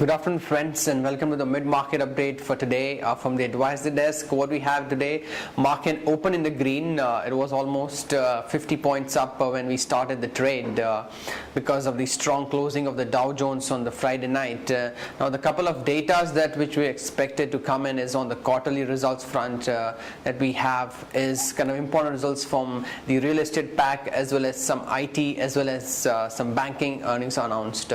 Good afternoon friends, and welcome to the mid-market update for today from the advisory desk. What we have today, market open in the green. It was almost 50 points up when we started the trade because of the strong closing of the Dow Jones on the Friday night. Now the couple of data that which we expected to come in is on the quarterly results front that we have is kind of important results from the real estate pack as well as some IT as well as some banking earnings announced.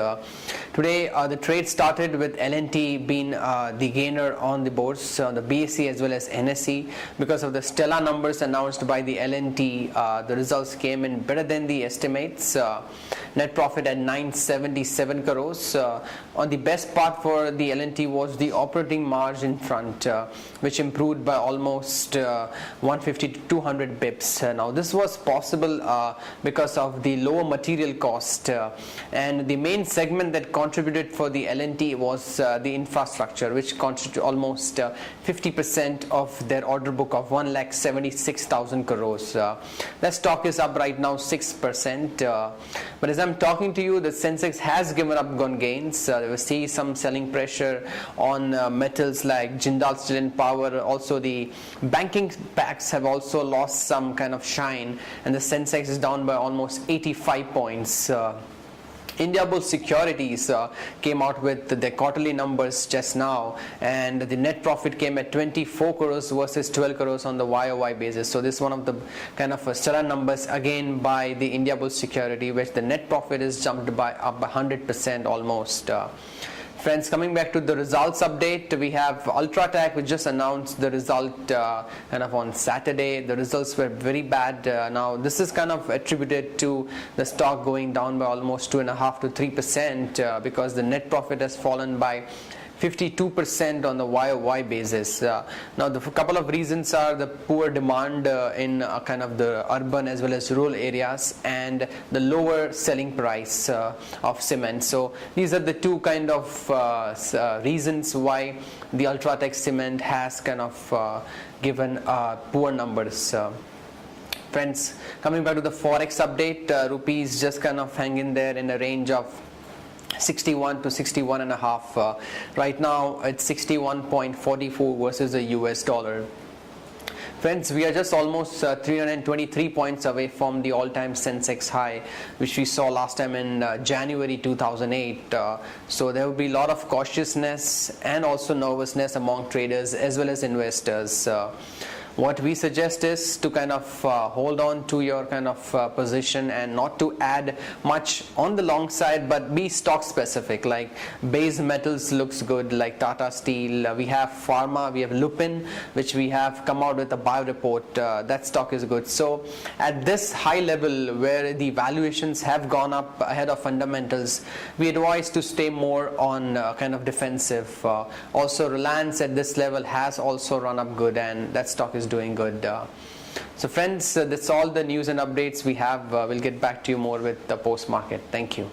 Today the trade started with L&T being the gainer on the boards, on the BSE as well as NSE, because of the stellar numbers announced by the L&T. The results came in better than the estimates. Net profit at 977 crores. On the best part for the L&T was the operating margin front, which improved by almost 150 to 200 bips. Now this was possible because of the lower material cost, and the main segment that contributed for the L&T was the infrastructure, which constituted almost 50% of their order book of 1,76,000 crores. That stock is up right now 6%, but as I'm talking to you, the Sensex has given up on gains. We see some selling pressure on metals like Jindal Steel and Power. Also the banking packs have also lost some kind of shine, and the Sensex is down by almost 85 points. Indiabulls Securities came out with their quarterly numbers just now, and the net profit came at 24 crores versus 12 crores on the YOY basis. So this is one of the kind of stellar numbers again by the Indiabulls Security, which the net profit is jumped by up by 100% almost. Friends, coming back to the results update, we have Ultratech, which just announced the result kind of on Saturday. The results were very bad. Now this is kind of attributed to the stock going down by almost 2.5 to 3% because the net profit has fallen by 52% on the YOY basis. Now the couple of reasons are the poor demand in kind of the urban as well as rural areas, and the lower selling price of cement. So these are the two kind of reasons why the Ultratech cement has kind of given poor numbers. Friends, coming back to the forex update, rupees just kind of hang in there in a range of 61 to 61 and a half. Right now it's 61.44 versus the US dollar. Friends, we are just almost 323 points away from the all-time Sensex high, which we saw last time in January 2008. So there will be a lot of cautiousness and also nervousness among traders as well as investors. What we suggest is to kind of hold on to your kind of position and not to add much on the long side, but be stock specific. Like base metals looks good, like Tata Steel. We have Pharma, we have Lupin, which we have come out with a bio report. That stock is good. So at this high level where the valuations have gone up ahead of fundamentals, we advise to stay more on kind of defensive. Also Reliance at this level has also run up good, and that stock is doing good. So friends, that's all the news and updates we have. We'll get back to you more with the post market. Thank you.